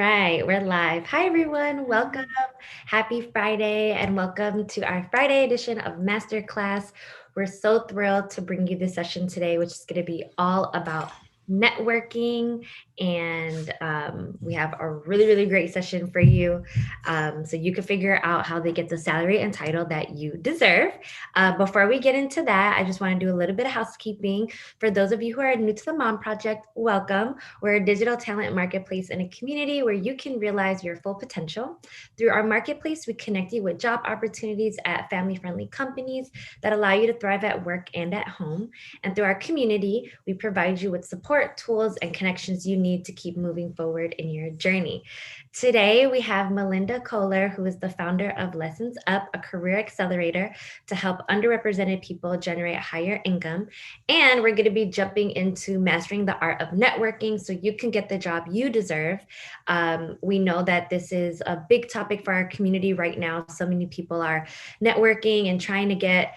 right, we're live. Hi, everyone. Welcome. Happy Friday, and welcome to our Friday edition of Masterclass. We're so thrilled to bring you this session today, which is going to be all about networking. And we have a really great session for you, so you can figure out how they get the salary and title that you deserve. Before we get into that, I just want to do a little bit of housekeeping. For those of you who are new to the Mom Project, welcome. We're a digital talent marketplace and a community where you can realize your full potential. Through our marketplace, we connect you with job opportunities at family-friendly companies that allow you to thrive at work and at home. And through our community, we provide you with support, tools, and connections you need to keep moving forward in your journey. Today, we have Malinda Coler, who is the founder of LessonsUp, a career accelerator to help underrepresented people generate higher income. And we're going to be jumping into mastering the art of networking so you can get the job you deserve. We know that this is a big topic for our community right now. So many people are networking and trying to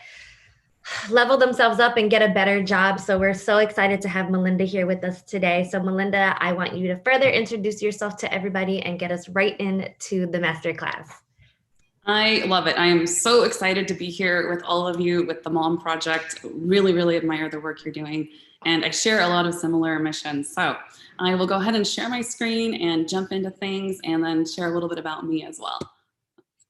level themselves up and get a better job. So we're so excited to have Malinda here with us today. So Malinda, I want you to further introduce yourself to everybody and get us right into the masterclass. I love it. I am so excited to be here with all of you with the Mom Project. Really admire the work you're doing. And I share a lot of similar missions. So I will go ahead and share my screen and jump into things and then share a little bit about me as well.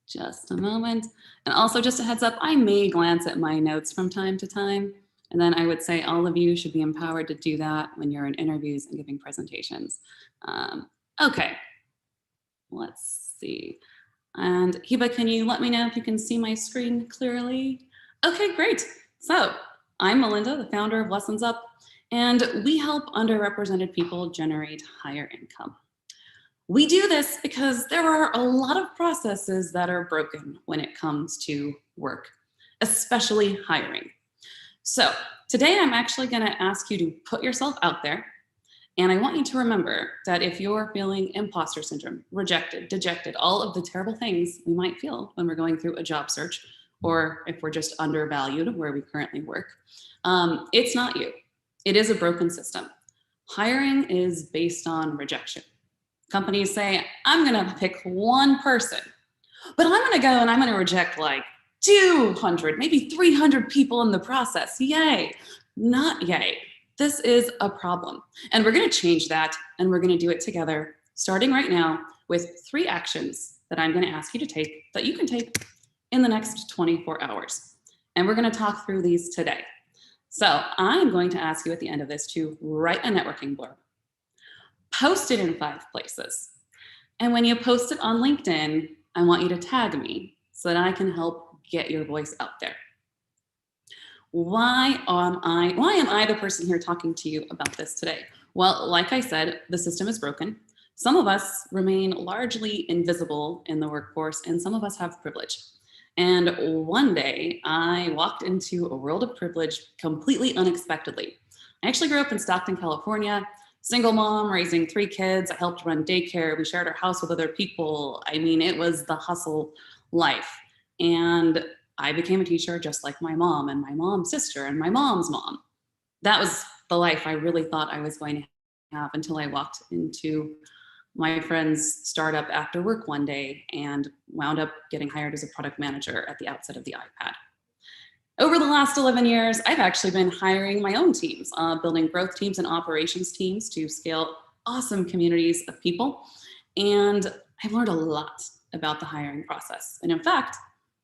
Just a moment. And also just a heads up, I may glance at my notes from time to time. And then I would say all of you should be empowered to do that when you're in interviews and giving presentations. Okay, let's see. And Hiba, can you let me know if you can see my screen clearly? Okay, great. So I'm Malinda, the founder of LessonsUp, and we help underrepresented people generate higher income. We do this because there are a lot of processes that are broken when it comes to work, especially hiring. So today I'm actually going to ask you to put yourself out there. And I want you to remember that if you're feeling imposter syndrome, rejected, dejected, all of the terrible things we might feel when we're going through a job search, or if we're just undervalued where we currently work, it's not you. It is a broken system. Hiring is based on rejection. Companies say, I'm going to pick one person, but I'm going to go and I'm going to reject like 200, maybe 300 people in the process. Yay. Not yay. This is a problem. And we're going to change that, and we're going to do it together, starting right now with 3 actions that I'm going to ask you to take that you can take in the next 24 hours. And we're going to talk through these today. So I'm going to ask you at the end of this to write a networking blurb, post it in 5 places. And when you post it on LinkedIn, I want you to tag me so that I can help get your voice out there. Why am I the person here talking to you about this today? Well, like I said, the system is broken. Some of us remain largely invisible in the workforce, and some of us have privilege. And one day I walked into a world of privilege completely unexpectedly. I actually grew up in Stockton, California, single mom, raising 3 kids. I helped run daycare. We shared our house with other people. I mean, it was the hustle life. And I became a teacher just like my mom and my mom's sister and my mom's mom. That was the life I really thought I was going to have until I walked into my friend's startup after work one day and wound up getting hired as a product manager at the outset of the iPad. Over the last 11 years, I've actually been hiring my own teams, building growth teams and operations teams to scale awesome communities of people. And I've learned a lot about the hiring process. And in fact,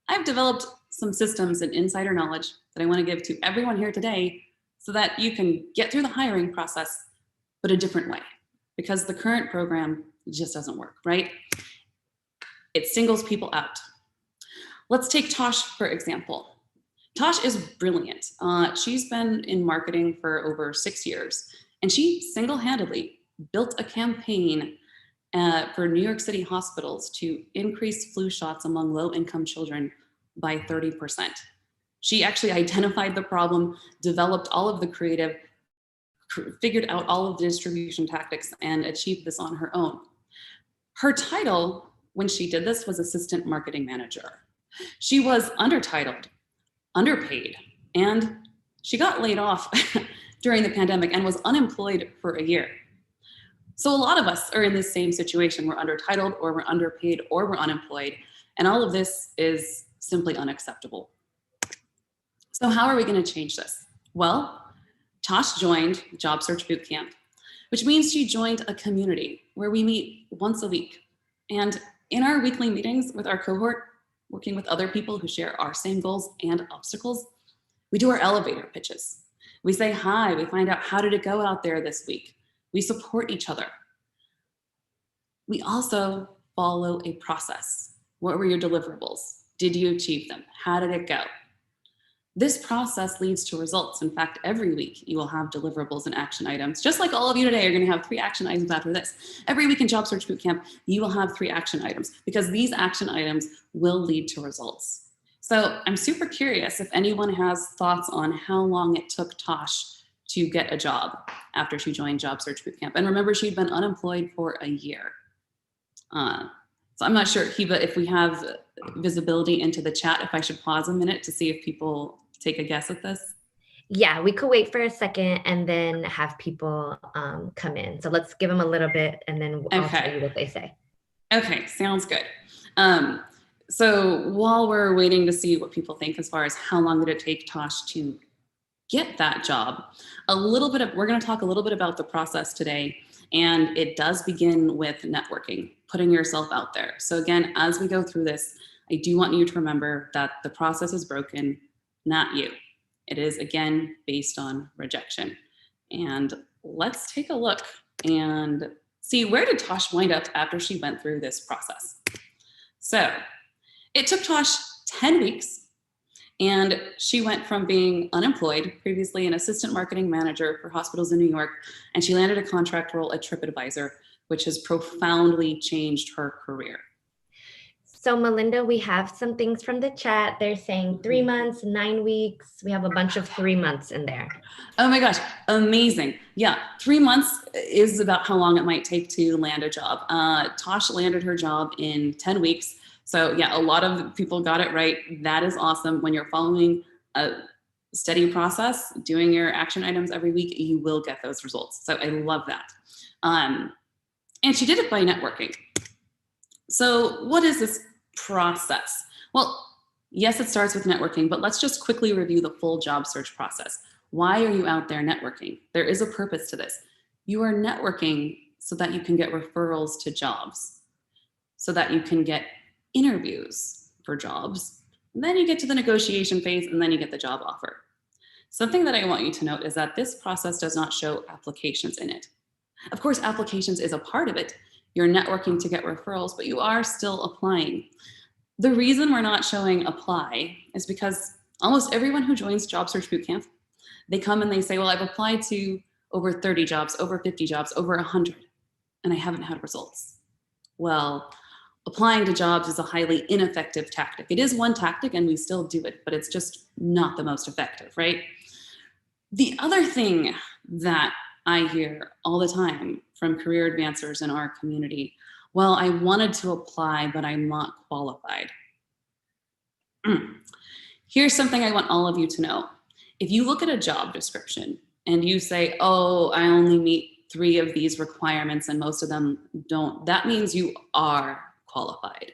I've developed some systems and insider knowledge that I want to give to everyone here today so that you can get through the hiring process, but a different way, because the current program just doesn't work, right? It singles people out. Let's take Tosh, for example. Tosh is brilliant. She's been in marketing for over 6 years, and she single-handedly built a campaign for New York City hospitals to increase flu shots among low-income children by 30%. She actually identified the problem, developed all of the creative, figured out all of the distribution tactics, and achieved this on her own. Her title when she did this was assistant marketing manager. She was undertitled, underpaid, and she got laid off during the pandemic and was unemployed for a year. So a lot of us are in this same situation. We're undertitled, or we're underpaid, or we're unemployed. And all of this is simply unacceptable. So how are we going to change this? Well, Tosh joined Job Search Bootcamp, which means she joined a community where we meet once a week. And in our weekly meetings with our cohort, working with other people who share our same goals and obstacles, we do our elevator pitches. We say hi, we find out how did it go out there this week. We support each other. We also follow a process. What were your deliverables? Did you achieve them? How did it go? This process leads to results. In fact, every week you will have deliverables and action items. Just like all of you today are going to have 3 action items after this. Every week in Job Search Bootcamp, you will have 3 action items because these action items will lead to results. So I'm super curious if anyone has thoughts on how long it took Tosh to get a job after she joined Job Search Bootcamp. And remember, she'd been unemployed for a year. So I'm not sure, Hiba, if we have visibility into the chat, if I should pause a minute to see if people take a guess at this. Yeah, we could wait for a second and then have people come in. So let's give them a little bit and then I'll tell you what they say. Okay, sounds good. So while we're waiting to see what people think as far as how long did it take Tosh to get that job, we're going to talk a little bit about the process today. And it does begin with networking, putting yourself out there. So again, as we go through this, I do want you to remember that the process is broken, not you. It is, again, based on rejection. And let's take a look and see, where did Tosh wind up after she went through this process? So it took Tosh 10 weeks. And she went from being unemployed, previously an assistant marketing manager for hospitals in New York, and she landed a contract role at TripAdvisor, which has profoundly changed her career. So Malinda, we have some things from the chat. They're saying 3 months, 9 weeks. We have a bunch of 3 months in there. Oh my gosh, amazing. Yeah, 3 months is about how long it might take to land a job. Tosh landed her job in 10 weeks. So yeah, a lot of people got it right. That is awesome. When you're following a steady process, doing your action items every week, you will get those results. So I love that. And she did it by networking. So what is this process? Well, yes, it starts with networking, but let's just quickly review the full job search process. Why are you out there networking? There is a purpose to this. You are networking so that you can get referrals to jobs, so that you can get interviews for jobs. And then you get to the negotiation phase, and then you get the job offer. Something that I want you to note is that this process does not show applications in it. Of course, applications is a part of it. You're networking to get referrals, but you are still applying. The reason we're not showing apply is because almost everyone who joins Job Search Bootcamp, they come and they say, well, I've applied to over 30 jobs, over 50 jobs, over 100, and I haven't had results. Well, applying to jobs is a highly ineffective tactic. It is one tactic and we still do it, but it's just not the most effective, right? The other thing that I hear all the time from career advancers in our community, well, I wanted to apply, but I'm not qualified. Here's something I want all of you to know. If you look at a job description and you say, oh, I only meet 3 of these requirements and most of them don't, that means you are qualified.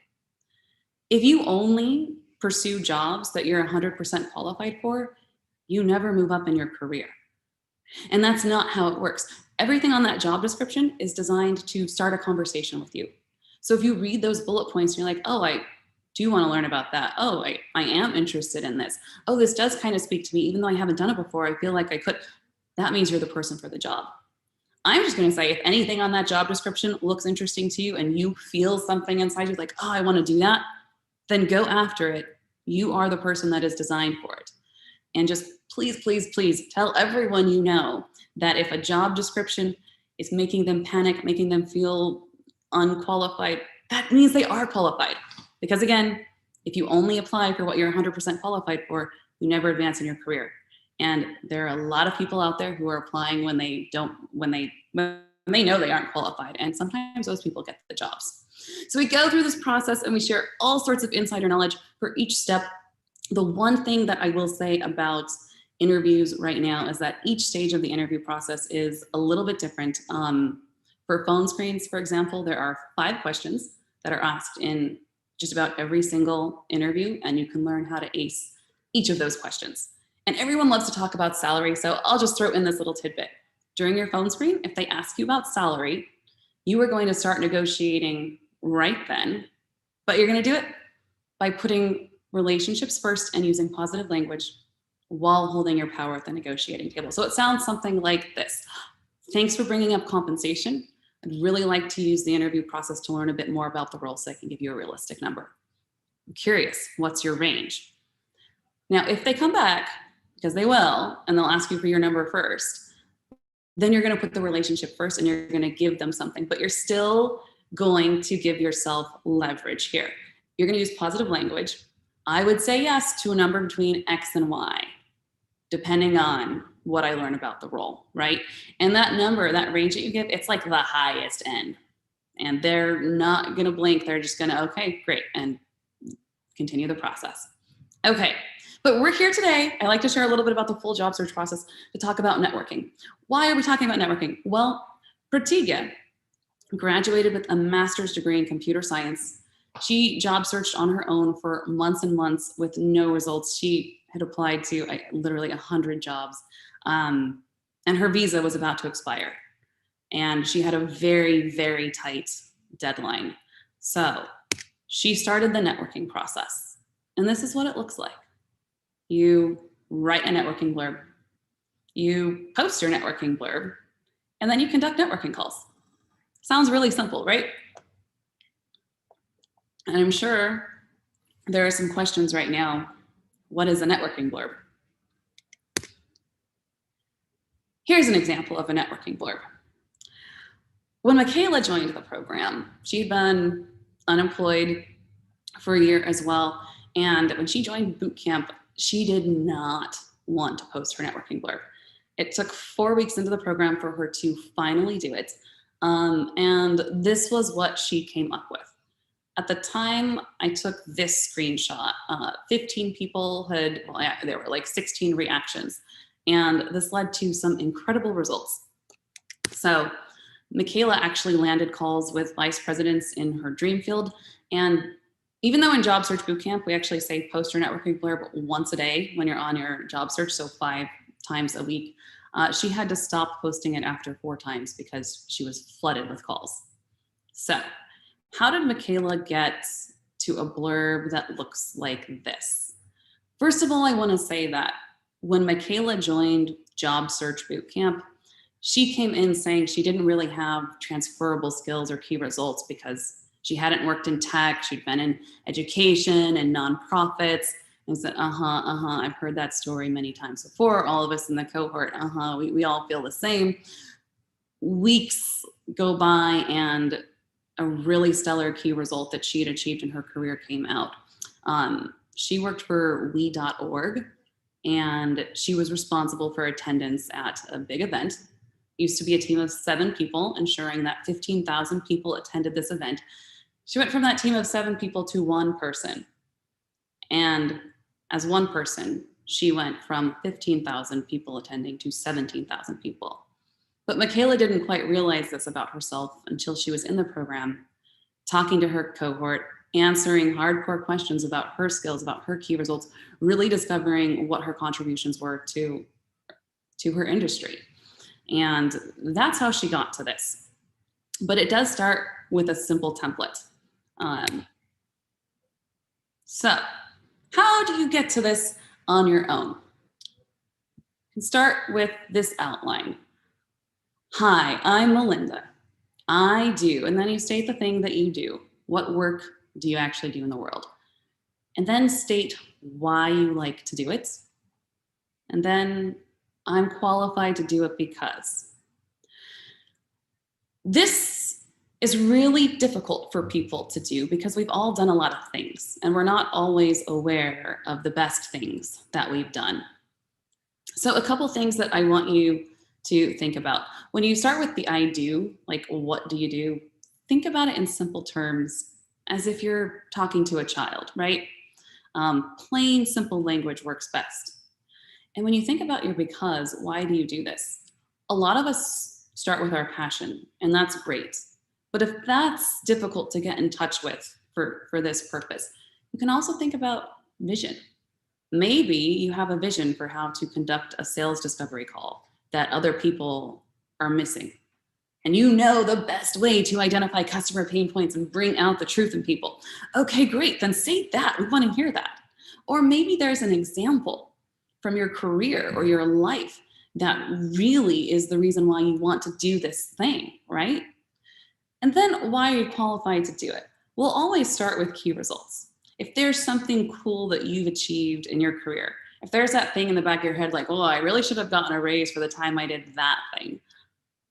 If you only pursue jobs that you're 100% qualified for, you never move up in your career. And that's not how it works. Everything on that job description is designed to start a conversation with you. So if you read those bullet points and you're like, oh, I do want to learn about that. Oh, I am interested in this. Oh, this does kind of speak to me. Even though I haven't done it before, I feel like I could. That means you're the person for the job. I'm just going to say, if anything on that job description looks interesting to you and you feel something inside you like, oh, I want to do that, then go after it. You are the person that is designed for it. And just please, please, please tell everyone you know that if a job description is making them panic, making them feel unqualified, that means they are qualified. Because again, if you only apply for what you're 100% qualified for, you never advance in your career. And there are a lot of people out there who are applying when they know they aren't qualified. And sometimes those people get the jobs. So we go through this process and we share all sorts of insider knowledge for each step. The one thing that I will say about interviews right now is that each stage of the interview process is a little bit different. For For phone screens, for example, there are 5 questions that are asked in just about every single interview, and you can learn how to ace each of those questions. And everyone loves to talk about salary, so I'll just throw in this little tidbit. During your phone screen, if they ask you about salary, you are going to start negotiating right then, but you're going to do it by putting relationships first and using positive language while holding your power at the negotiating table. So it sounds something like this. Thanks for bringing up compensation. I'd really like to use the interview process to learn a bit more about the role so I can give you a realistic number. I'm curious, what's your range? Now, if they come back, because they will, and they'll ask you for your number first, then you're going to put the relationship first and you're going to give them something, but you're still going to give yourself leverage here. You're going to use positive language. I would say yes to a number between X and Y, depending on what I learn about the role, right? And that number, that range that you give, it's like the highest end. And they're not going to blink. They're just going to, okay, great, and continue the process. Okay, but we're here today. I like to share a little bit about the full job search process to talk about networking. Why are we talking about networking? Well, Pratigya graduated with a master's degree in computer science. She job searched on her own for months and months with no results. She had applied to literally 100 jobs, and her visa was about to expire. And she had a very, very tight deadline. So she started the networking process. And this is what it looks like. You write a networking blurb, you post your networking blurb, and then you conduct networking calls. Sounds really simple, right? And I'm sure there are some questions right now. What is a networking blurb? Here's an example of a networking blurb. When Michaela joined the program, she'd been unemployed for a year as well. And when she joined boot camp, she did not want to post her networking blurb. It took 4 weeks into the program for her to finally do it. And this was what she came up with. At the time, I took this screenshot. 15 people had, well, yeah, there were like 16 reactions. And this led to some incredible results. So Michaela actually landed calls with vice presidents in her dream field. And even though in Job Search Bootcamp, we actually say post your networking blurb once a day when you're on your job search, so 5 times a week, she had to stop posting it after 4 times because she was flooded with calls. So how did Michaela get to a blurb that looks like this? First of all, I want to say that when Michaela joined Job Search Bootcamp, she came in saying she didn't really have transferable skills or key results because she hadn't worked in tech. She'd been in education and nonprofits. And said, I've heard that story many times before. All of us in the cohort, we all feel the same. Weeks go by and a really stellar key result that she had achieved in her career came out. She worked for we.org, and she was responsible for attendance at a big event. It used to be a team of 7 people, ensuring that 15,000 people attended this event. She went from that team of 7 people to 1 person. And as 1 person, she went from 15,000 people attending to 17,000 people. But Michaela didn't quite realize this about herself until she was in the program, talking to her cohort, answering hardcore questions about her skills, about her key results, really discovering what her contributions were to her industry. And that's how she got to this. But it does start with a simple template. So how do you get to this on your own? You can start with this outline. Hi, I'm Malinda. I do, and then you state the thing that you do. What work do you actually do in the world? And then state why you like to do it. And then I'm qualified to do it because. This is really difficult for people to do because we've all done a lot of things and we're not always aware of the best things that we've done. So a couple things that I want you to think about. When you start with the I do, like what do you do? Think about it in simple terms as if you're talking to a child, right? Plain, simple language works best. And when you think about your because, why do you do this? A lot of us start with our passion, and that's great. But if that's difficult to get in touch with for this purpose, you can also think about vision. Maybe you have a vision for how to conduct a sales discovery call that other people are missing. And you know the best way to identify customer pain points and bring out the truth in people. Okay, great, then say that. We want to hear that. Or maybe there's an example from your career or your life that really is the reason why you want to do this thing, right? And then why are you qualified to do it? We'll always start with key results. If there's something cool that you've achieved in your career, if there's that thing in the back of your head like, oh, I really should have gotten a raise for the time I did that thing,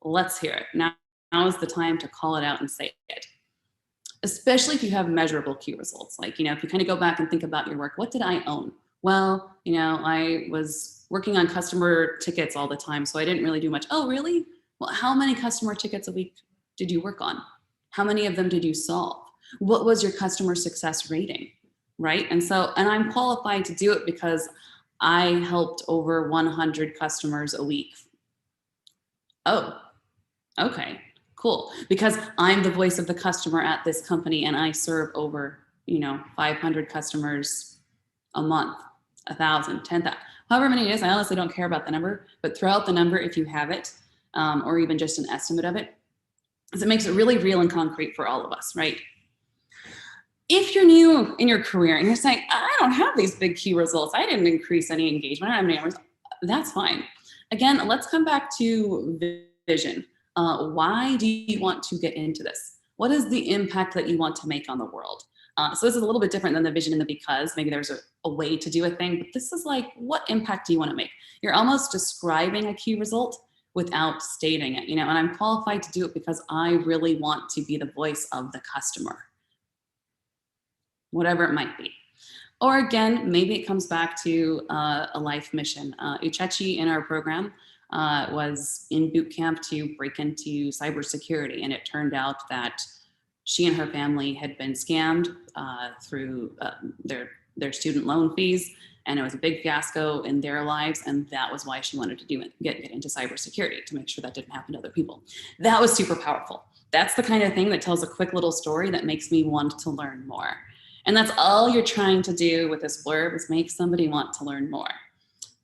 let's hear it. Now is the time to call it out and say it. Especially if you have measurable key results. Like, if you kind of go back and think about your work, what did I own? Well, I was working on customer tickets all the time, so I didn't really do much. Oh, really? Well, how many customer tickets a week did you work on? How many of them did you solve? What was your customer success rating, right? And I'm qualified to do it because I helped over 100 customers a week. Oh, okay, cool. Because I'm the voice of the customer at this company and I serve over, 500 customers a month, 1,000, 10,000, however many it is. I honestly don't care about the number, but throw out the number if you have it, or even just an estimate of it, because it makes it really real and concrete for all of us, right? If you're new in your career and you're saying, I don't have these big key results, I didn't increase any engagement, I don't have any numbers, that's fine. Again, let's come back to vision. Why do you want to get into this? What is the impact that you want to make on the world? So this is a little bit different than the vision and the because. Maybe there's a way to do a thing, but this is like, what impact do you want to make? You're almost describing a key result without stating it, and I'm qualified to do it because I really want to be the voice of the customer, whatever it might be. Or again, maybe it comes back to a life mission. Uchechi in our program was in boot camp to break into cybersecurity, and it turned out that she and her family had been scammed through their student loan fees, and it was a big fiasco in their lives, and that was why she wanted to get into cybersecurity, to make sure that didn't happen to other people. That was super powerful. That's the kind of thing that tells a quick little story that makes me want to learn more. And that's all you're trying to do with this blurb, is make somebody want to learn more.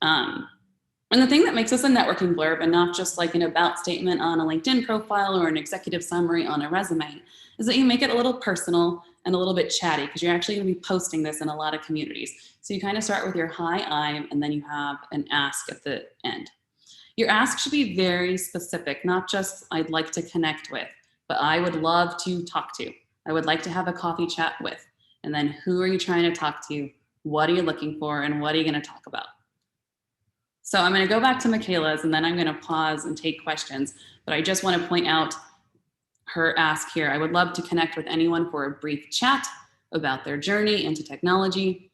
And the thing that makes this a networking blurb and not just like an about statement on a LinkedIn profile or an executive summary on a resume is that you make it a little personal and a little bit chatty, because you're actually going to be posting this in a lot of communities. So you kind of start with your hi, I'm, and then you have an ask at the end. Your ask should be very specific, not just I'd like to connect with, but I would love to talk to. I would like to have a coffee chat with. And then who are you trying to talk to? What are you looking for? And what are you going to talk about? So I'm going to go back to Michaela's, and then I'm going to pause and take questions. But I just want to point out her ask here. I would love to connect with anyone for a brief chat about their journey into technology.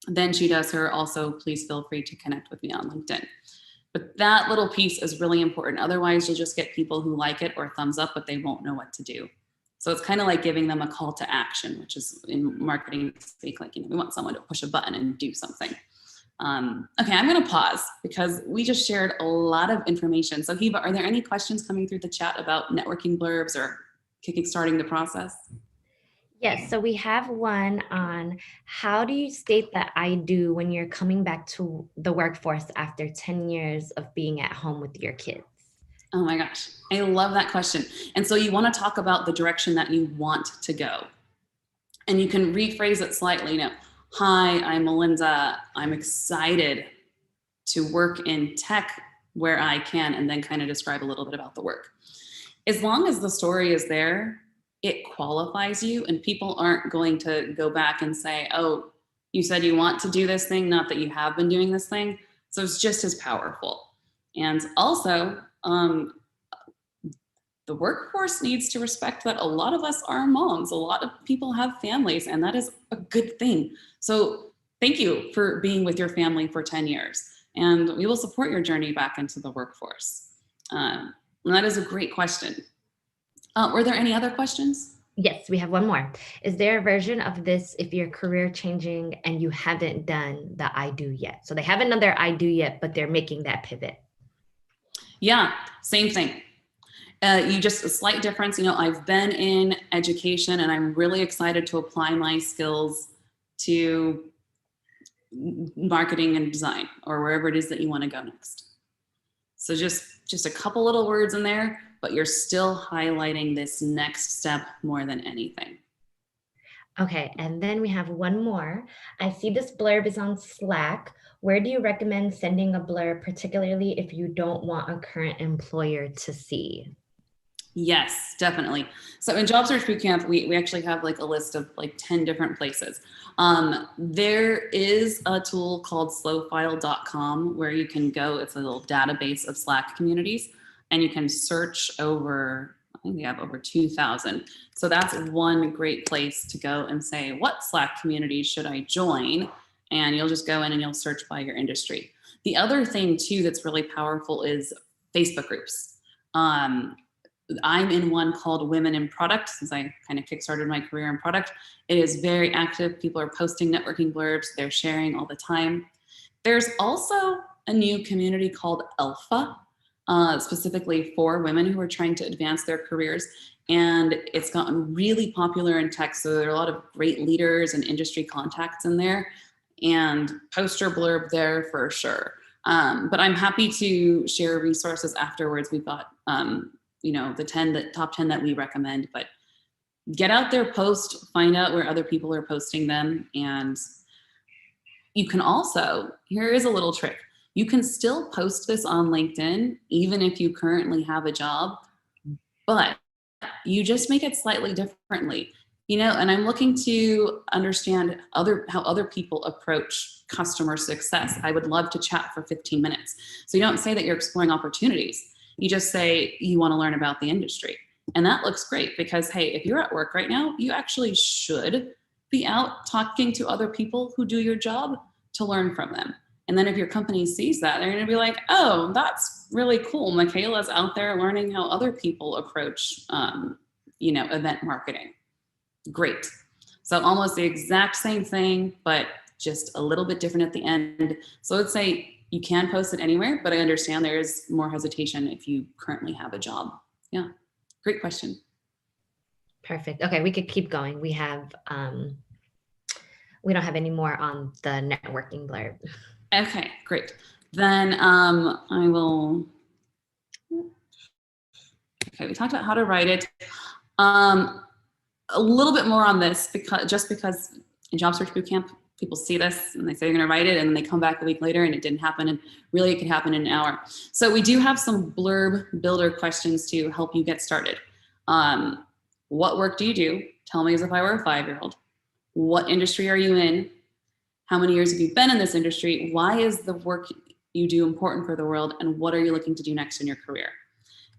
Then she does her also, please feel free to connect with me on LinkedIn. But that little piece is really important. Otherwise, you'll just get people who like it or thumbs up, but they won't know what to do. So it's kind of like giving them a call to action, which is in marketing speak, like, we want someone to push a button and do something. Okay, I'm going to pause because we just shared a lot of information. So Hiva, are there any questions coming through the chat about networking blurbs or kickstarting the process? Yes, so we have one on how do you state that I do when you're coming back to the workforce after 10 years of being at home with your kids? Oh my gosh, I love that question. And so you want to talk about the direction that you want to go. And you can rephrase it slightly. Hi, I'm Malinda. I'm excited to work in tech where I can, and then kind of describe a little bit about the work. As long as the story is there, it qualifies you, and people aren't going to go back and say, oh, you said you want to do this thing, not that you have been doing this thing. So it's just as powerful. And also, the workforce needs to respect that a lot of us are moms. A lot of people have families, and that is a good thing. So thank you for being with your family for 10 years, and we will support your journey back into the workforce. And that is a great question. Were there any other questions? Yes, we have one more. Is there a version of this if you're career changing and you haven't done the I do yet? So they haven't done their I do yet, but they're making that pivot. Yeah, same thing. You just a slight difference. I've been in education and I'm really excited to apply my skills to marketing and design or wherever it is that you want to go next. So just a couple little words in there, but you're still highlighting this next step more than anything. Okay, and then we have one more. I see this blurb is on Slack. Where do you recommend sending a blurb, particularly if you don't want a current employer to see? Yes, definitely. So in Job Search Bootcamp, we actually have like a list of like 10 different places. There is a tool called slowfile.com where you can go, it's a little database of Slack communities, and you can search over, I think we have over 2,000. So that's one great place to go and say, what Slack community should I join? And you'll just go in and you'll search by your industry. The other thing too that's really powerful is Facebook groups. I'm in one called Women in Product, since I kind of kickstarted my career in product. It is very active. People are posting networking blurbs. They're sharing all the time. There's also a new community called Alpha, specifically for women who are trying to advance their careers. And it's gotten really popular in tech. So there are a lot of great leaders and industry contacts in there, and post your blurb there for sure. But I'm happy to share resources afterwards. We've got the top 10 that we recommend, but get out there, post, find out where other people are posting them. And you can also, here is a little trick. You can still post this on LinkedIn, even if you currently have a job, but you just make it slightly differently, and I'm looking to understand how other people approach customer success. I would love to chat for 15 minutes. So you don't say that you're exploring opportunities. You just say you want to learn about the industry. And that looks great because, hey, if you're at work right now, you actually should be out talking to other people who do your job to learn from them. And then if your company sees that, they're going to be like, oh, that's really cool. Michaela's out there learning how other people approach, event marketing. Great. So almost the exact same thing, but just a little bit different at the end. So let's say you can post it anywhere, but I understand there is more hesitation if you currently have a job. Yeah, great question. Perfect. Okay, we could keep going. We don't have any more on the networking blurb. Okay, great. Then I will. Okay, we talked about how to write it. A little bit more on this because in Job Search Bootcamp, people see this and they say they're going to write it, and then they come back a week later and it didn't happen. And really, it could happen in an hour. So we do have some blurb builder questions to help you get started. What work do you do? Tell me as if I were a 5-year-old. What industry are you in? How many years have you been in this industry? Why is the work you do important for the world? And what are you looking to do next in your career?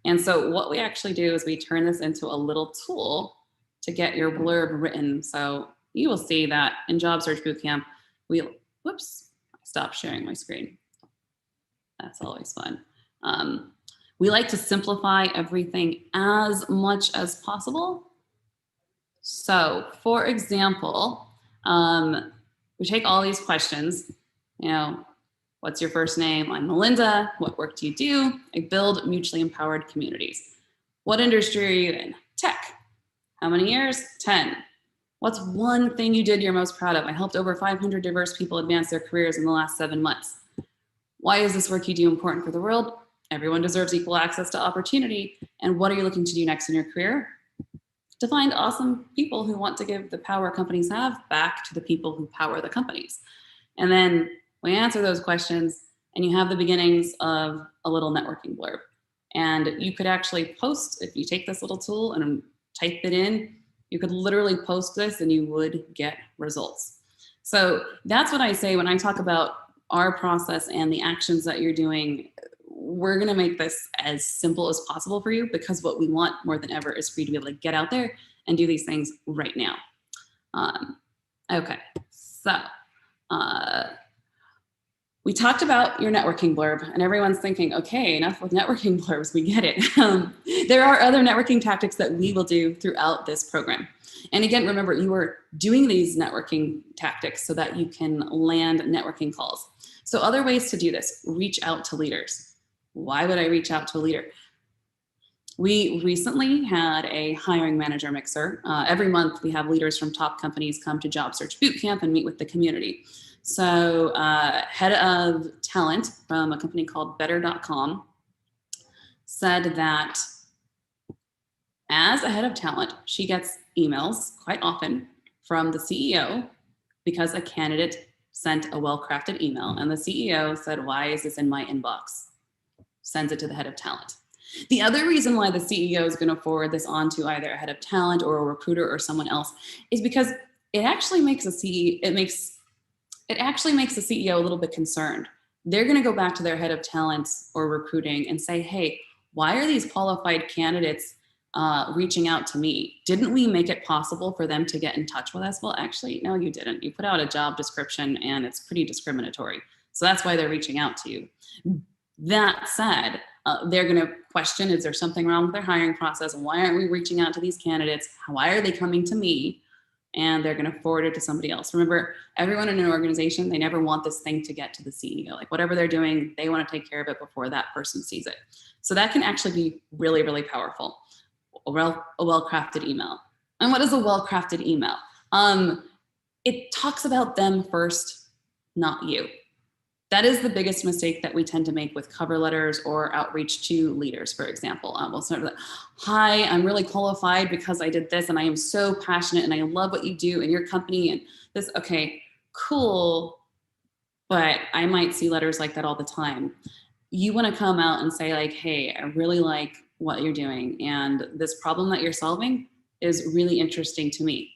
And so what we actually do is we turn this into a little tool to get your blurb written. So you will see that in Job Search Bootcamp, I stopped sharing my screen. That's always fun. We like to simplify everything as much as possible. So for example, we take all these questions, what's your first name? I'm Malinda. What work do you do? I build mutually empowered communities. What industry are you in? Tech. How many years? 10. What's one thing you did you're most proud of? I helped over 500 diverse people advance their careers in the last 7 months. Why is this work you do important for the world? Everyone deserves equal access to opportunity. And what are you looking to do next in your career? To find awesome people who want to give the power companies have back to the people who power the companies. And then we answer those questions and you have the beginnings of a little networking blurb. And you could actually post, if you take this little tool and type it in, you could literally post this and you would get results. So that's what I say when I talk about our process and the actions that you're doing. We're going to make this as simple as possible for you because what we want more than ever is for you to be able to get out there and do these things right now. Okay, so we talked about your networking blurb and everyone's thinking, okay, enough with networking blurbs, we get it. There are other networking tactics that we will do throughout this program. And again, remember, you are doing these networking tactics so that you can land networking calls. So other ways to do this, reach out to leaders. Why would I reach out to a leader? We recently had a hiring manager mixer. Every month we have leaders from top companies come to job search boot camp and meet with the community. So head of talent from a company called better.com said that as a head of talent, she gets emails quite often from the CEO because a candidate sent a well-crafted email and the CEO said, "Why is this in my inbox?" Sends it to the head of talent. The other reason why the CEO is going to forward this on to either a head of talent or a recruiter or someone else is because it actually makes it actually makes the CEO a little bit concerned. They're going to go back to their head of talent or recruiting and say, "Hey, why are these qualified candidates reaching out to me? Didn't we make it possible for them to get in touch with us?" Well, actually, no, you didn't. You put out a job description and it's pretty discriminatory. So that's why they're reaching out to you. That said, they're going to question, is there something wrong with their hiring process? Why aren't we reaching out to these candidates? Why are they coming to me? And they're going to forward it to somebody else. Remember, everyone in an organization, they never want this thing to get to the CEO. Like whatever they're doing, they want to take care of it before that person sees it. So that can actually be really, really powerful. A well-crafted email. And what is a well-crafted email? It talks about them first, not you. That is the biggest mistake that we tend to make with cover letters or outreach to leaders, for example. We'll start with, "Hi, I'm really qualified because I did this and I am so passionate and I love what you do in your company and this." Okay, cool. But I might see letters like that all the time. You want to come out and say like, "Hey, I really like what you're doing and this problem that you're solving is really interesting to me."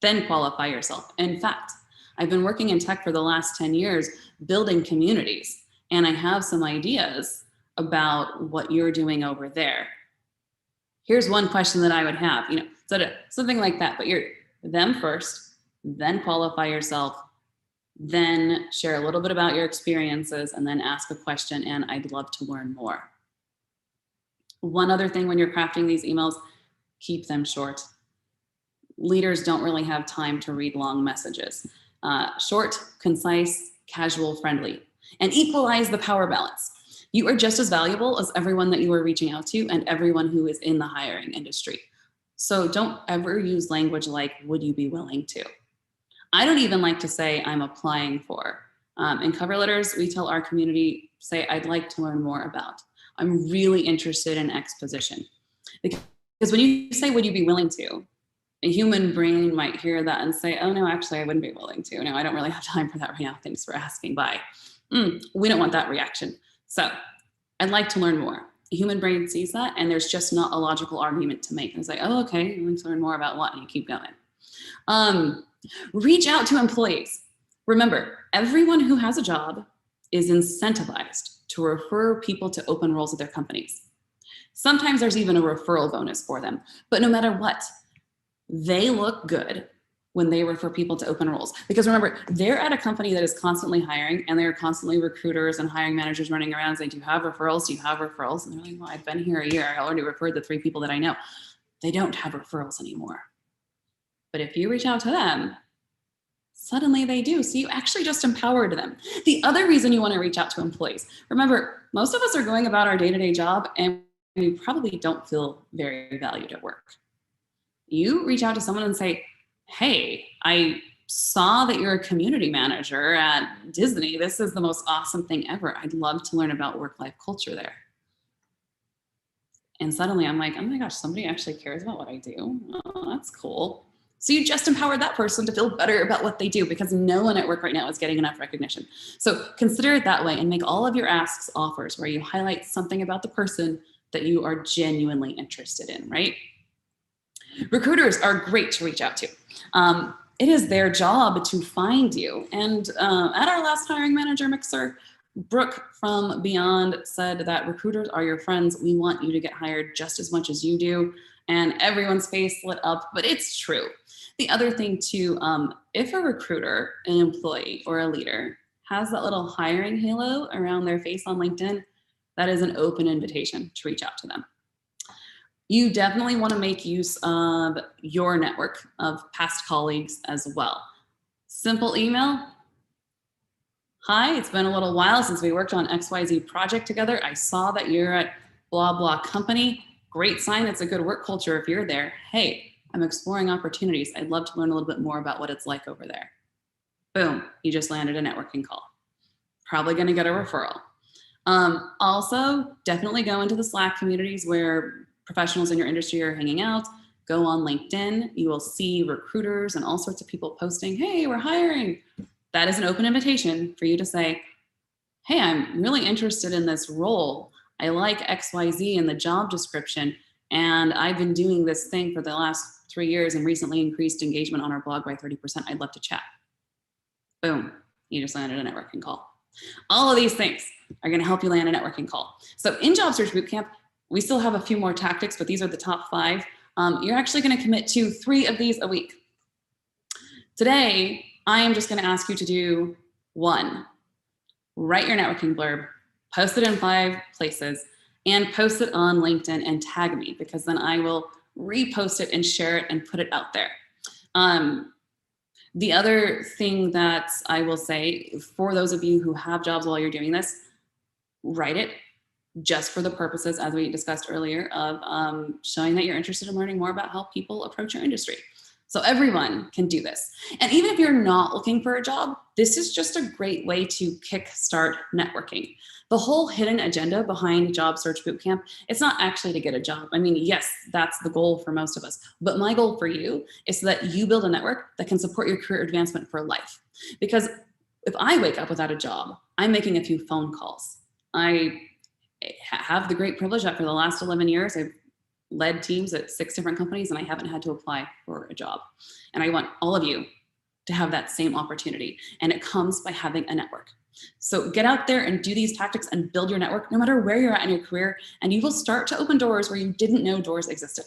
Then qualify yourself. In fact, I've been working in tech for the last 10 years, building communities, and I have some ideas about what you're doing over there. Here's one question that I would have, sort of something like that, but you're them first, then qualify yourself, then share a little bit about your experiences, and then ask a question, and I'd love to learn more. One other thing when you're crafting these emails, keep them short. Leaders don't really have time to read long messages. Short, concise, casual, friendly, and equalize the power balance. You are just as valuable as everyone that you are reaching out to and everyone who is in the hiring industry. So don't ever use language like, "Would you be willing to?" I don't even like to say I'm applying for. In cover letters, we tell our community, say, "I'd like to learn more about. I'm really interested in X position." Because when you say, "Would you be willing to?" a human brain might hear that and say, "Oh no, actually I wouldn't be willing to. No, I don't really have time for that right now. Thanks for asking, bye." We don't want that reaction. So "I'd like to learn more." The human brain sees that and there's just not a logical argument to make. And it's like, "Oh, okay, you want to learn more about what?" And you keep going. Reach out to employees. Remember, everyone who has a job is incentivized to refer people to open roles at their companies. Sometimes there's even a referral bonus for them, but no matter what, they look good when they refer people to open roles. Because remember, they're at a company that is constantly hiring and there are constantly recruiters and hiring managers running around saying, "Do you have referrals? Do you have referrals?" And they're like, "Well, I've been here a year. I already referred the 3 people that I know." They don't have referrals anymore. But if you reach out to them, suddenly they do. So you actually just empowered them. The other reason you want to reach out to employees, remember, most of us are going about our day-to-day job and we probably don't feel very valued at work. You reach out to someone and say, "Hey, I saw that you're a community manager at Disney. This is the most awesome thing ever. I'd love to learn about work-life culture there." And suddenly I'm like, "Oh my gosh, somebody actually cares about what I do. Oh, that's cool." So you just empowered that person to feel better about what they do because no one at work right now is getting enough recognition. So consider it that way and make all of your asks offers where you highlight something about the person that you are genuinely interested in, right? Recruiters are great to reach out to. It is their job to find you. And at our last hiring manager mixer, Brooke from Beyond said that recruiters are your friends. We want you to get hired just as much as you do. And everyone's face lit up, but it's true. The other thing too, if a recruiter, an employee, or a leader has that little hiring halo around their face on LinkedIn, that is an open invitation to reach out to them. You definitely want to make use of your network of past colleagues as well. Simple email. "Hi, it's been a little while since we worked on XYZ project together. I saw that you're at blah, blah company. Great sign. It's a good work culture if you're there. Hey, I'm exploring opportunities. I'd love to learn a little bit more about what it's like over there. Boom, you just landed a networking call. Probably going to get a referral. Also, definitely go into the Slack communities where professionals in your industry are hanging out. Go on LinkedIn. You will see recruiters and all sorts of people posting, hey, we're hiring. That is an open invitation for you to say, hey, I'm really interested in this role. I like XYZ in the job description. And I've been doing this thing for the last 3 years and recently increased engagement on our blog by 30%. I'd love to chat. Boom, you just landed a networking call. All of these things are going to help you land a networking call. So in Job Search Bootcamp, we still have a few more tactics, but these are the top 5. You're actually going to commit to 3 of these a week. Today, I am just going to ask you to do 1. Write your networking blurb, post it in 5 places, and post it on LinkedIn and tag me, because then I will repost it and share it and put it out there. The other thing that I will say for those of you who have jobs while you're doing this, write it just for the purposes, as we discussed earlier, of showing that you're interested in learning more about how people approach your industry. So everyone can do this. And even if you're not looking for a job, this is just a great way to kickstart networking. The whole hidden agenda behind Job Search Bootcamp, it's not actually to get a job. I mean, yes, that's the goal for most of us. But my goal for you is so that you build a network that can support your career advancement for life. Because if I wake up without a job, I'm making a few phone calls. I have the great privilege that for the last 11 years, I've led teams at 6 different companies and I haven't had to apply for a job. And I want all of you to have that same opportunity. And it comes by having a network. So get out there and do these tactics and build your network no matter where you're at in your career, and you will start to open doors where you didn't know doors existed.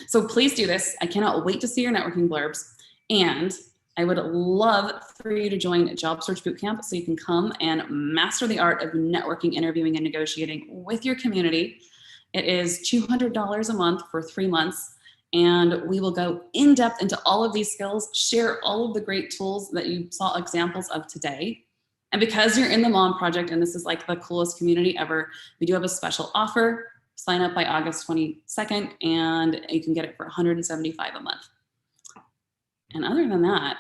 So please do this. I cannot wait to see your networking blurbs. And I would love for you to join Job Search Bootcamp so you can come and master the art of networking, interviewing, and negotiating with your community. It is $200 a month for 3 months. And we will go in depth into all of these skills, share all of the great tools that you saw examples of today. And because you're in the Mom Project, and this is like the coolest community ever, we do have a special offer. Sign up by August 22nd, and you can get it for $175 a month. And other than that,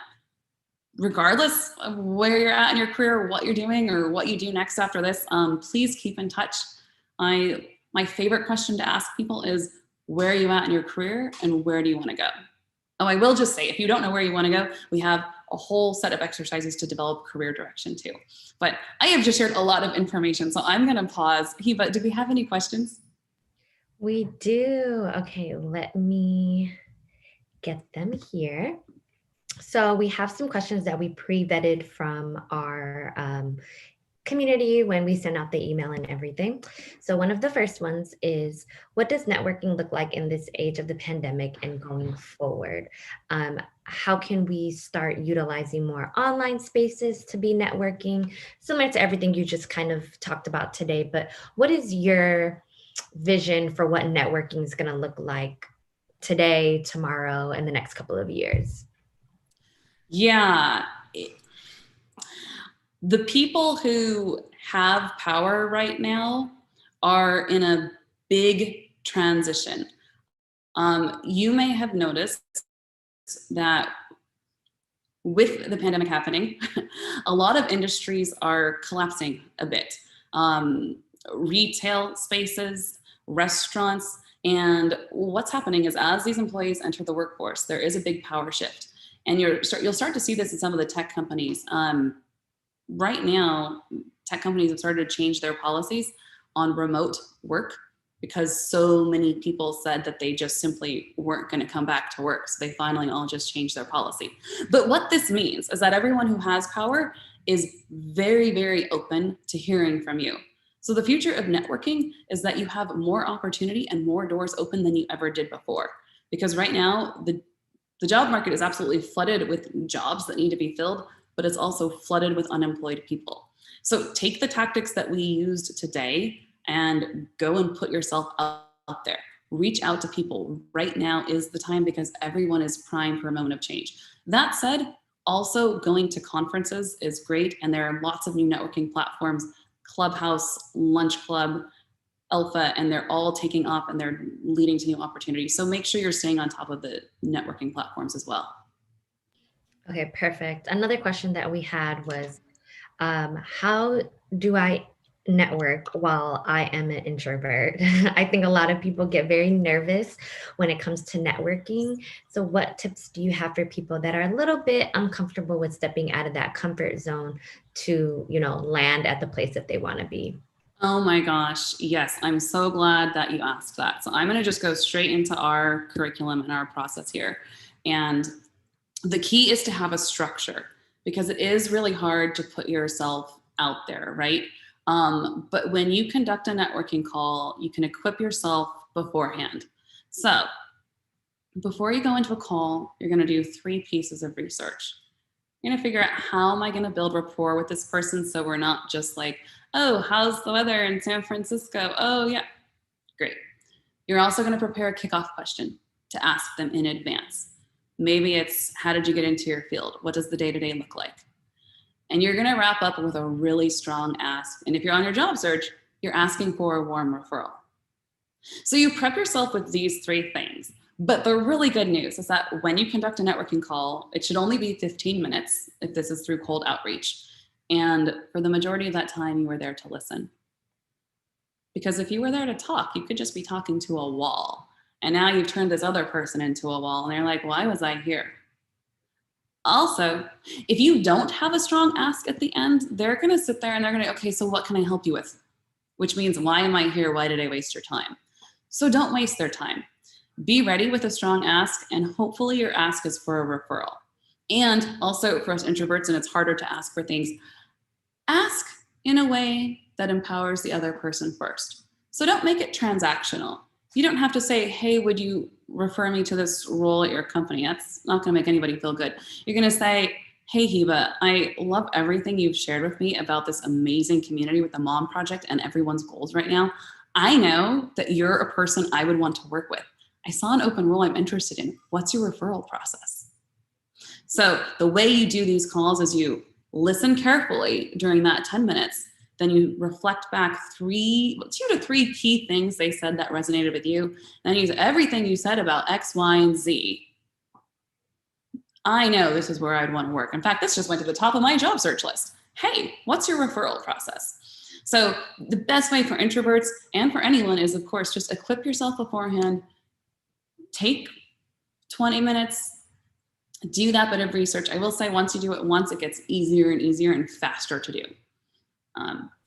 regardless of where you're at in your career, what you're doing, or what you do next after this, please keep in touch. My favorite question to ask people is, where are you at in your career and where do you want to go? Oh, I will just say, if you don't know where you want to go, we have a whole set of exercises to develop career direction too. But I have just shared a lot of information, so I'm going to pause. Hiba, do we have any questions? We do. Okay, let me get them here. So we have some questions that we pre-vetted from our community when we send out the email and everything. So one of the first ones is, what does networking look like in this age of the pandemic and going forward? How can we start utilizing more online spaces to be networking? Similar to everything you just kind of talked about today, but what is your vision for what networking is going to look like today, tomorrow, and the next couple of years? Yeah. The people who have power right now are in a big transition. You may have noticed that with the pandemic happening, a lot of industries are collapsing a bit. Retail spaces, restaurants, and what's happening is as these employees enter the workforce, there is a big power shift. And you'll start to see this in some of the tech companies. Right now, tech companies have started to change their policies on remote work because so many people said that they just simply weren't going to come back to work. So they finally all just changed their policy. But what this means is that everyone who has power is very, very open to hearing from you. So the future of networking is that you have more opportunity and more doors open than you ever did before. Because right now, the job market is absolutely flooded with jobs that need to be filled, but it's also flooded with unemployed people. So take the tactics that we used today and go and put yourself out there. Reach out to people. Right now is the time because everyone is primed for a moment of change. That said, also going to conferences is great, and there are lots of new networking platforms, Clubhouse, Lunch Club. alpha and they're all taking off and they're leading to new opportunities. So make sure you're staying on top of the networking platforms as well. Okay, perfect. Another question that we had was, how do I network while I am an introvert? I think a lot of people get very nervous when it comes to networking. So what tips do you have for people that are a little bit uncomfortable with stepping out of that comfort zone to, land at the place that they want to be? Oh my gosh, yes, I'm so glad that you asked that. So I'm going to just go straight into our curriculum and our process here. And the key is to have a structure, because it is really hard to put yourself out there, right? But when you conduct a networking call, you can equip yourself beforehand. So before you go into a call, you're going to do 3 pieces of research. You're going to figure out, how am I going to build rapport with this person so we're not just like, oh, how's the weather in San Francisco? Oh, yeah, great. You're also going to prepare a kickoff question to ask them in advance. Maybe it's, how did you get into your field? What does the day-to-day look like? And you're going to wrap up with a really strong ask. And if you're on your job search, you're asking for a warm referral. So you prep yourself with these 3 things. But the really good news is that when you conduct a networking call, it should only be 15 minutes if this is through cold outreach. And for the majority of that time, you were there to listen. Because if you were there to talk, you could just be talking to a wall. And now you've turned this other person into a wall, and they're like, why was I here? Also, if you don't have a strong ask at the end, they're going to sit there and they're going to, okay, so what can I help you with? Which means, why am I here? Why did I waste your time? So don't waste their time. Be ready with a strong ask, and hopefully your ask is for a referral. And also for us introverts, and it's harder to ask for things, ask in a way that empowers the other person first. So don't make it transactional. You don't have to say, hey, would you refer me to this role at your company? That's not going to make anybody feel good. You're going to say, hey, Hiba, I love everything you've shared with me about this amazing community with the Mom Project and everyone's goals right now. I know that you're a person I would want to work with. I saw an open role I'm interested in. What's your referral process? So the way you do these calls is you listen carefully during that 10 minutes. Then you reflect back 2 to 3 key things they said that resonated with you. Then use everything you said about X, Y, and Z. I know this is where I'd want to work. In fact, this just went to the top of my job search list. Hey, what's your referral process? So the best way for introverts and for anyone is, of course, just equip yourself beforehand. Take 20 minutes, do that bit of research. I will say, once you do it once, it gets easier and easier and faster to do.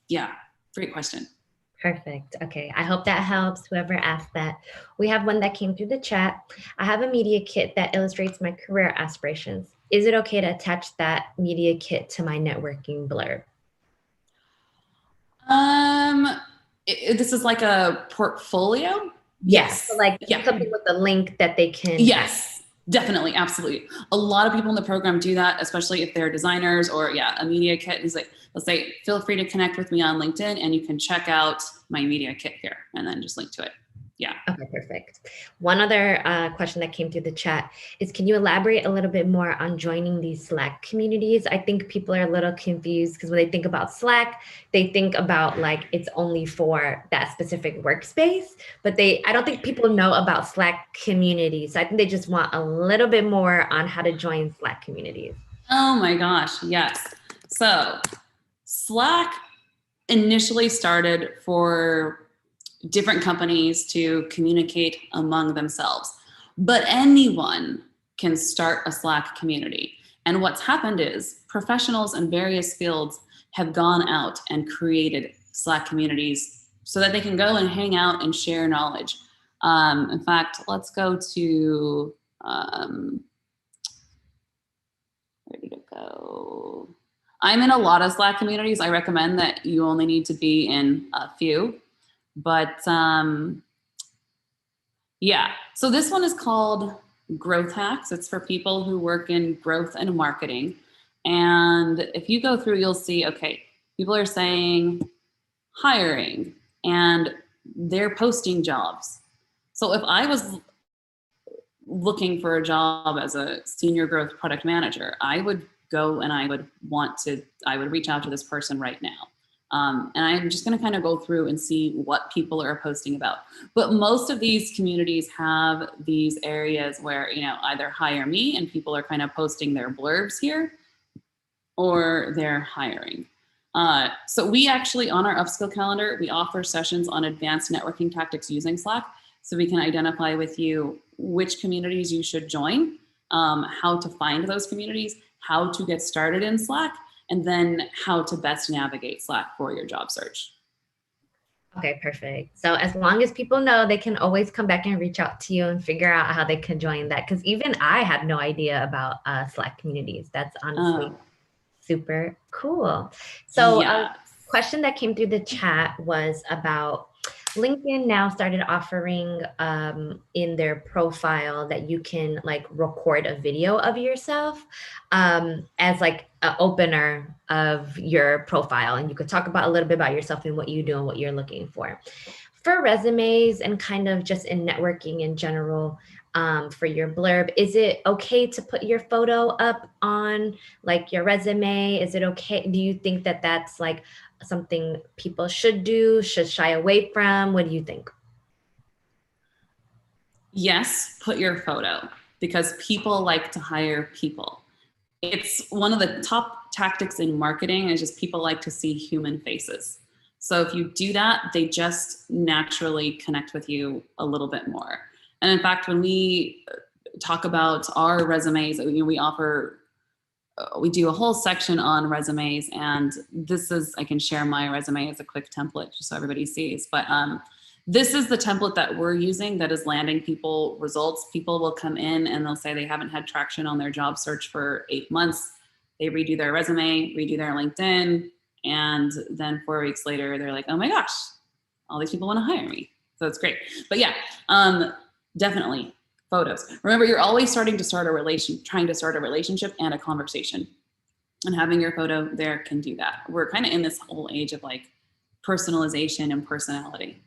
Yeah, great question. Perfect. Okay. I hope that helps whoever asked that. We have one that came through the chat. I have a media kit that illustrates my career aspirations. Is it okay to attach that media kit to my networking blurb? This is like a portfolio? Yes. So like Yeah. something with a link that they can. Yes, definitely. Absolutely. A lot of people in the program do that, especially if they're designers or a media kit. Is like, let's say, feel free to connect with me on LinkedIn and you can check out my media kit here and then just link to it. Yeah. Okay, perfect. One other question that came through the chat is, can you elaborate a little bit more on joining these Slack communities? I think people are a little confused because when they think about Slack, they think about like it's only for that specific workspace, but I don't think people know about Slack communities. So I think they just want a little bit more on how to join Slack communities. Oh my gosh, yes. So Slack initially started for different companies to communicate among themselves, but anyone can start a Slack community. And what's happened is professionals in various fields have gone out and created Slack communities so that they can go and hang out and share knowledge. In fact, let's go to, where did it go? I'm in a lot of Slack communities. I recommend that you only need to be in a few. But yeah, so this one is called Growth Hacks. It's for people who work in growth and marketing. And if you go through, you'll see, okay, people are saying hiring and they're posting jobs. So if I was looking for a job as a senior growth product manager, I would go and I would reach out to this person right now. And I'm just going to kind of go through and see what people are posting about. But most of these communities have these areas where, either hire me and people are kind of posting their blurbs here, or they're hiring. So we actually, on our upskill calendar, we offer sessions on advanced networking tactics using Slack. So we can identify with you which communities you should join, how to find those communities, how to get started in Slack, and then how to best navigate Slack for your job search. Okay, perfect. So as long as people know, they can always come back and reach out to you and figure out how they can join that. Because even I had no idea about Slack communities. That's honestly super cool. So a question that came through the chat was about LinkedIn now started offering in their profile that you can like record a video of yourself as like an opener of your profile. And you could talk about a little bit about yourself and what you do and what you're looking for. For resumes and kind of just in networking in general, for your blurb, is it okay to put your photo up on like your resume? Is it okay? Do you think that that's like something people should do, should shy away from? What do you think? Yes, put your photo, because people like to hire people. It's one of the top tactics in marketing is just people like to see human faces. So if you do that, they just naturally connect with you a little bit more. And in fact, when we talk about our resumes, we offer, we do a whole section on resumes, and this is, I can share my resume as a quick template just so everybody sees. But this is the template that we're using that is landing people results. People will come in and they'll say they haven't had traction on their job search for 8 months. They redo their resume, redo their LinkedIn, and then 4 weeks later, they're like, oh my gosh, all these people want to hire me. So it's great. But yeah, definitely photos. Remember, you're always trying to start a relationship and a conversation. And having your photo there can do that. We're kind of in this whole age of like personalization and personality.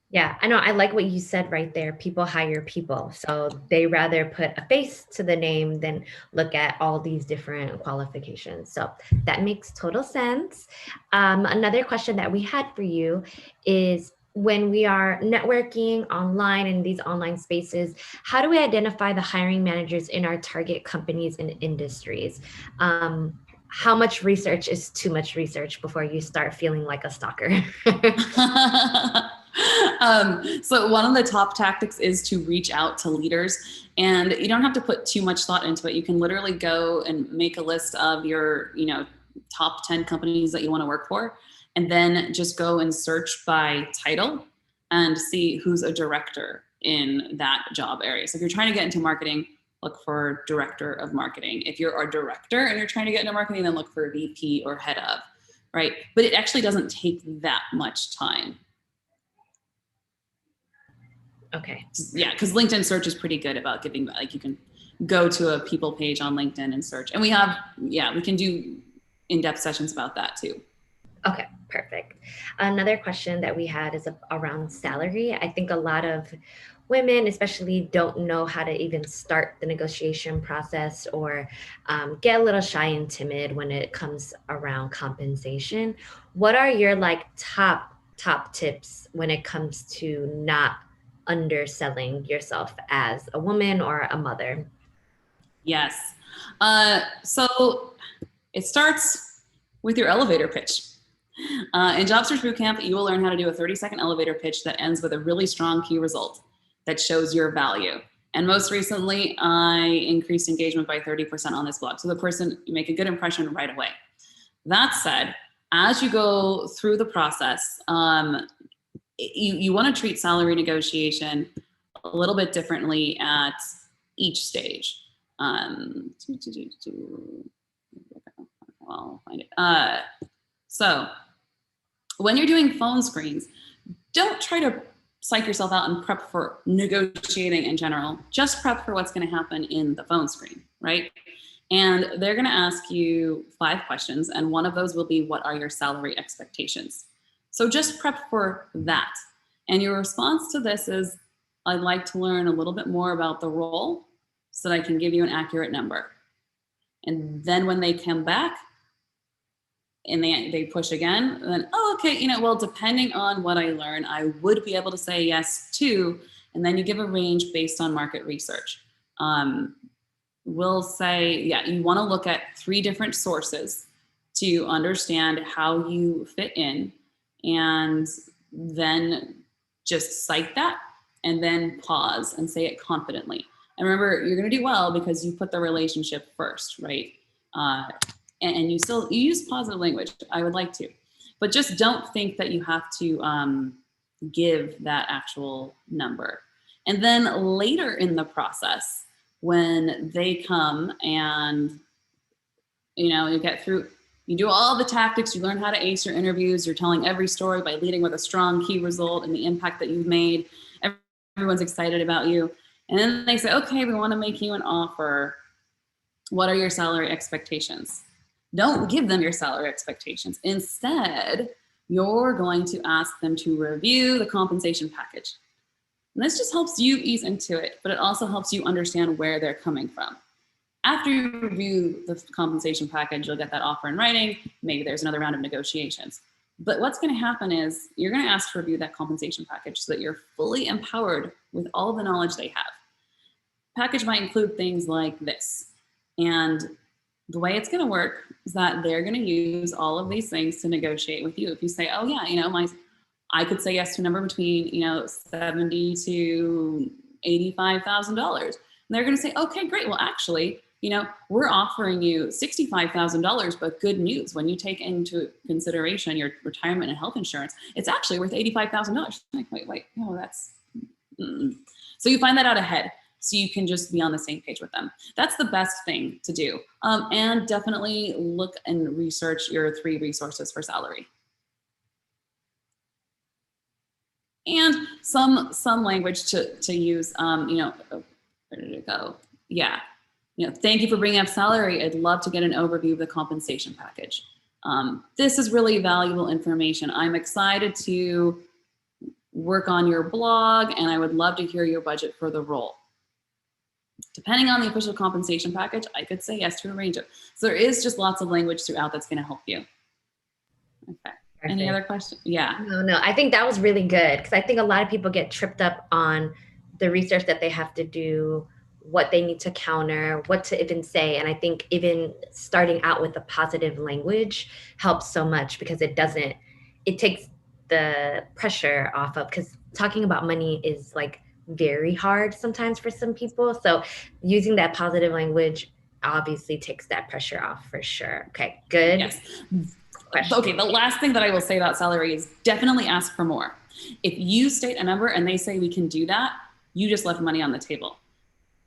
Yeah, I know. I like what you said right there. People hire people. So they rather put a face to the name than look at all these different qualifications. So that makes total sense. Another question that we had for you is when we are networking online in these online spaces, how do we identify the hiring managers in our target companies and industries? How much research is too much research before you start feeling like a stalker? So one of the top tactics is to reach out to leaders, and you don't have to put too much thought into it. You can literally go and make a list of your, top 10 companies that you want to work for, and then just go and search by title and see who's a director in that job area. So if you're trying to get into marketing, look for director of marketing. If you're a director and you're trying to get into marketing, then look for VP or head of, right? But it actually doesn't take that much time. Okay. Yeah, because LinkedIn search is pretty good about giving, like you can go to a people page on LinkedIn and search. And we can do in-depth sessions about that too. Okay, perfect. Another question that we had is around salary. I think a lot of women, especially, don't know how to even start the negotiation process or get a little shy and timid when it comes around compensation. What are your like top tips when it comes to not underselling yourself as a woman or a mother? Yes. So it starts with your elevator pitch. In Job Search Bootcamp, you will learn how to do a 30-second elevator pitch that ends with a really strong key result that shows your value. And most recently, I increased engagement by 30% on this blog. So the person, you make a good impression right away. That said, as you go through the process, you want to treat salary negotiation a little bit differently at each stage. I'll find it. So when you're doing phone screens, don't try to psych yourself out and prep for negotiating in general. Just prep for what's going to happen in the phone screen, right? And they're going to ask you 5 questions, and one of those will be, what are your salary expectations? So just prep for that. And your response to this is, I'd like to learn a little bit more about the role so that I can give you an accurate number. And then when they come back, and they push again, and then, oh, okay, well, depending on what I learn, I would be able to say yes to, and then you give a range based on market research. We'll say, yeah, you want to look at 3 different sources to understand how you fit in, and then just cite that, and then pause and say it confidently. And remember, you're going to do well because you put the relationship first, right? And you use positive language. I would like to, but just don't think that you have to give that actual number. And then later in the process, when they come and you get through, you do all the tactics, you learn how to ace your interviews, you're telling every story by leading with a strong key result and the impact that you've made. Everyone's excited about you. And then they say, okay, we want to make you an offer. What are your salary expectations? Don't give them your salary expectations. Instead, you're going to ask them to review the compensation package. And this just helps you ease into it, but it also helps you understand where they're coming from. After you review the compensation package, you'll get that offer in writing. Maybe there's another round of negotiations. But what's going to happen is you're going to ask to review that compensation package so that you're fully empowered with all the knowledge they have. Package might include things like this. And the way it's going to work is that they're going to use all of these things to negotiate with you. If you say, oh yeah, I could say yes to a number between, $70,000 to $85,000. And they're going to say, okay, great. Well, actually, we're offering you $65,000, but good news, when you take into consideration your retirement and health insurance, it's actually worth $85,000. Like, wait, no, that's, So you find that out ahead, so you can just be on the same page with them. That's the best thing to do. And definitely look and research your 3 resources for salary. And some language to use, where did it go? Yeah. Thank you for bringing up salary. I'd love to get an overview of the compensation package. This is really valuable information. I'm excited to work on your blog, and I would love to hear your budget for the role. Depending on the official compensation package, I could say yes to arrange it. So there is just lots of language throughout that's going to help you. Okay. Perfect. Any other questions? Yeah. No, I think that was really good, because I think a lot of people get tripped up on the research that they have to do, what they need to counter, what to even say. And I think even starting out with a positive language helps so much, because it takes the pressure off of, because talking about money is like very hard sometimes for some people. So using that positive language obviously takes that pressure off for sure. Okay, good. Yes. Question. Okay, the last thing that I will say about salary is definitely ask for more. If you state a number and they say we can do that, you just left money on the table.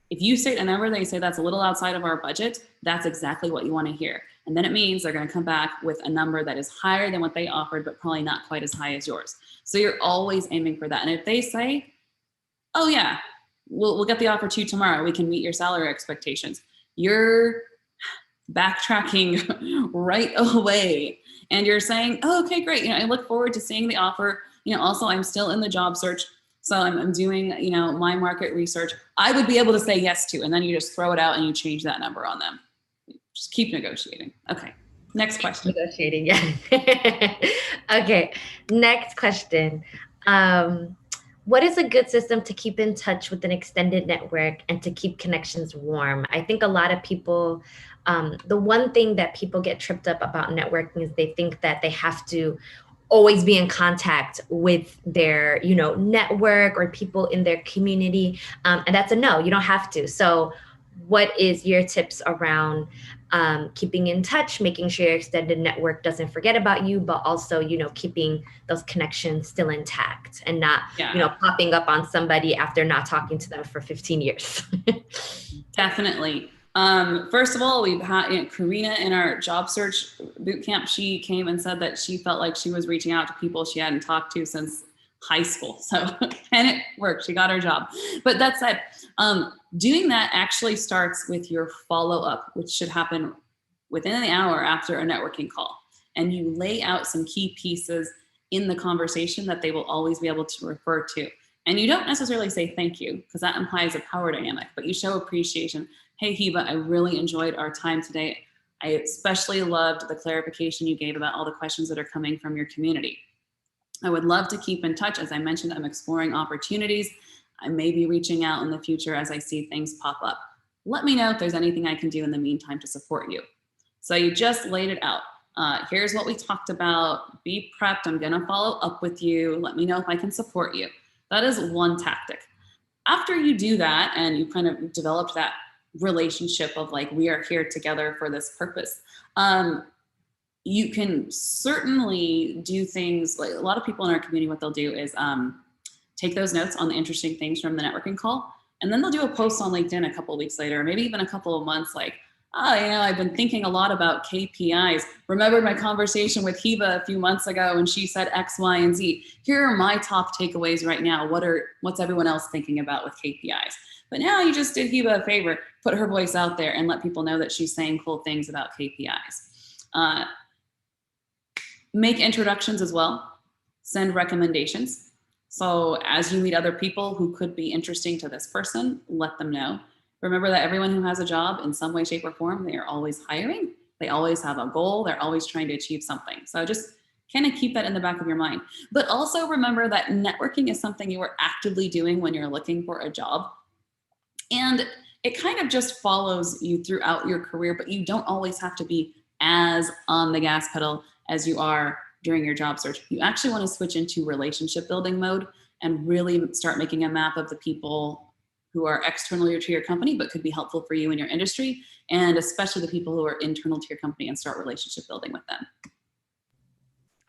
If you state a number, they say that's a little outside of our budget, that's exactly what you want to hear. And then it means they're going to come back with a number that is higher than what they offered, but probably not quite as high as yours. So you're always aiming for that. And if they say, oh yeah, we'll get the offer to you tomorrow, we can meet your salary expectations, you're backtracking right away. And you're saying, oh, okay, great. I look forward to seeing the offer. Also, I'm still in the job search. So I'm doing, my market research. I would be able to say yes to, and then you just throw it out and you change that number on them. Just keep negotiating. Okay. Next question. Negotiating, yeah. Okay. Next question. What is a good system to keep in touch with an extended network and to keep connections warm? I think a lot of people, the one thing that people get tripped up about networking is they think that they have to always be in contact with their, network or people in their community. And that's a no, you don't have to. So what is your tips around keeping in touch, making sure your extended network doesn't forget about you, but also, keeping those connections still intact and not, popping up on somebody after not talking to them for 15 years? Definitely. First of all, we've had Karina in our job search boot camp. She came and said that she felt like she was reaching out to people she hadn't talked to since high school. So, and it worked. She got her job. But that said, doing that actually starts with your follow-up, which should happen within an hour after a networking call. And you lay out some key pieces in the conversation that they will always be able to refer to. And you don't necessarily say thank you, because that implies a power dynamic, but you show appreciation. Hey, Hiba, I really enjoyed our time today. I especially loved the clarification you gave about all the questions that are coming from your community. I would love to keep in touch. As I mentioned, I'm exploring opportunities. I may be reaching out in the future as I see things pop up. Let me know if there's anything I can do in the meantime to support you. So you just laid it out. Here's what we talked about. Be prepped. I'm going to follow up with you. Let me know if I can support you. That is one tactic. After you do that and you kind of developed that relationship of like, we are here together for this purpose, you can certainly do things like a lot of people in our community, what they'll do is take those notes on the interesting things from the networking call, and then they'll do a post on LinkedIn a couple of weeks later, or maybe even a couple of months, like, oh, I've been thinking a lot about KPIs. Remembered my conversation with Hiba a few months ago and she said X, Y, and Z. Here are my top takeaways right now. What's everyone else thinking about with KPIs? But now you just did Hiba a favor, put her voice out there and let people know that she's saying cool things about KPIs. Make introductions as well. Send recommendations. So as you meet other people who could be interesting to this person, let them know. Remember that everyone who has a job in some way, shape, or form, they are always hiring. They always have a goal. They're always trying to achieve something. So just kind of keep that in the back of your mind. But also remember that networking is something you are actively doing when you're looking for a job. And it kind of just follows you throughout your career, but you don't always have to be as on the gas pedal as you are during your job search. You actually want to switch into relationship building mode and really start making a map of the people who are external to your company, but could be helpful for you in your industry, and especially the people who are internal to your company, and start relationship building with them.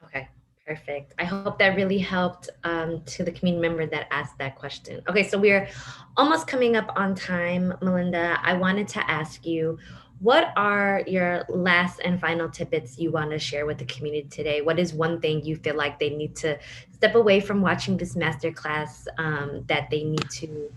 Okay, perfect. I hope that really helped to the community member that asked that question. Okay, so we're almost coming up on time, Malinda. I wanted to ask you, what are your last and final tidbits you want to share with the community today? What is one thing you feel like they need to step away from watching this masterclass that they need to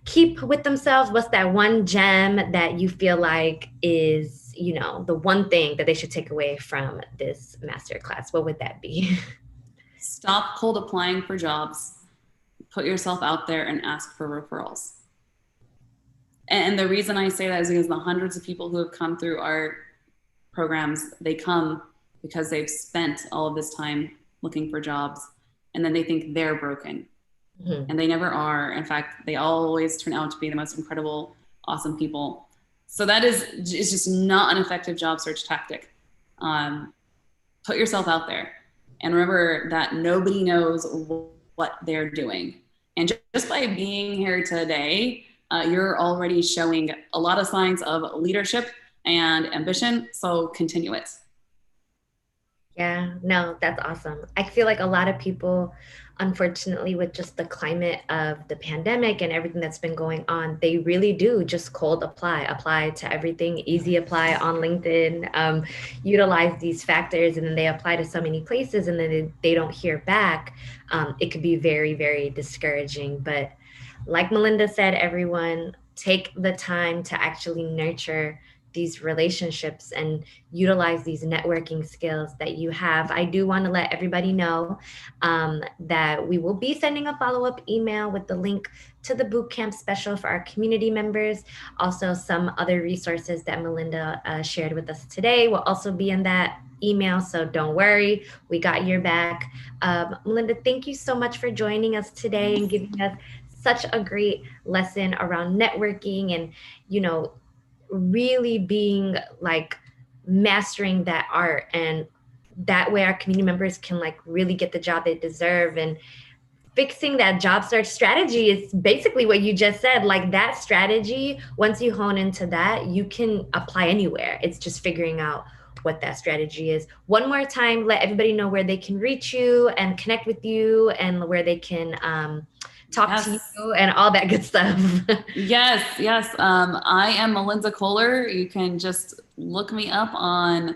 keep with themselves? What's that one gem that you feel like is, the one thing that they should take away from this masterclass? What would that be? Stop cold applying for jobs. Put yourself out there and ask for referrals. And the reason I say that is because the hundreds of people who have come through our programs, they come because they've spent all of this time looking for jobs, and then they think they're broken. Mm-hmm. And they never are. In fact, they always turn out to be the most incredible, awesome people. So that is just not an effective job search tactic. Put yourself out there, and remember that nobody knows what they're doing. And just by being here today, you're already showing a lot of signs of leadership and ambition. So continue it. Yeah, no, that's awesome. I feel like a lot of people, unfortunately, with just the climate of the pandemic and everything that's been going on, they really do just cold apply to everything, easy apply on LinkedIn, utilize these factors, and then they apply to so many places and then they don't hear back. It could be very, very discouraging. But like Malinda said, everyone, take the time to actually nurture these relationships and utilize these networking skills that you have. I do want to let everybody know that we will be sending a follow-up email with the link to the bootcamp special for our community members. Also, some other resources that Malinda shared with us today will also be in that email. So don't worry, we got your back. Malinda, thank you so much for joining us today and giving us such a great lesson around networking and, really being like mastering that art, and that way our community members can like really get the job they deserve. And fixing that job search strategy is basically what you just said. Like that strategy, once you hone into that, you can apply anywhere. It's just figuring out what that strategy is. One more time, let everybody know where they can reach you and connect with you, and where they can talk to you and all that good stuff. Yes. I am Malinda Coler. You can just look me up on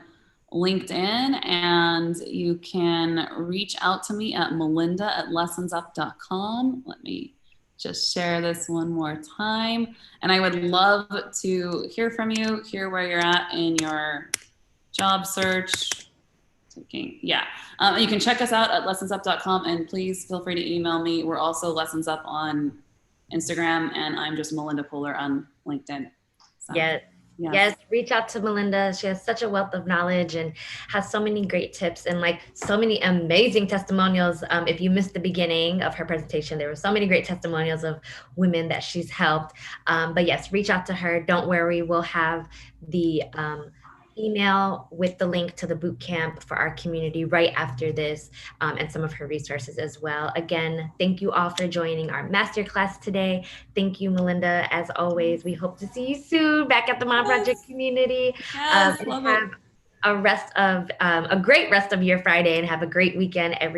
LinkedIn, and you can reach out to me at melinda@lessonsup.com. Let me just share this one more time. And I would love to hear from you, hear where you're at in your job search. You can check us out at LessonsUp.com, and please feel free to email me. We're also LessonsUp on Instagram, and I'm just Malinda Coler on LinkedIn. So. Yes. Yes, Yes. reach out to Malinda. She has such a wealth of knowledge and has so many great tips and like so many amazing testimonials. If you missed the beginning of her presentation, there were so many great testimonials of women that she's helped. But yes, reach out to her. Don't worry, we'll have the email with the link to the boot camp for our community right after this, and some of her resources as well. Again, thank you all for joining our masterclass today. Thank you, Malinda. As always, we hope to see you soon back at the Mom Project Yes. community. Yes. And Love have it. a great rest of your Friday, and have a great weekend, everyone.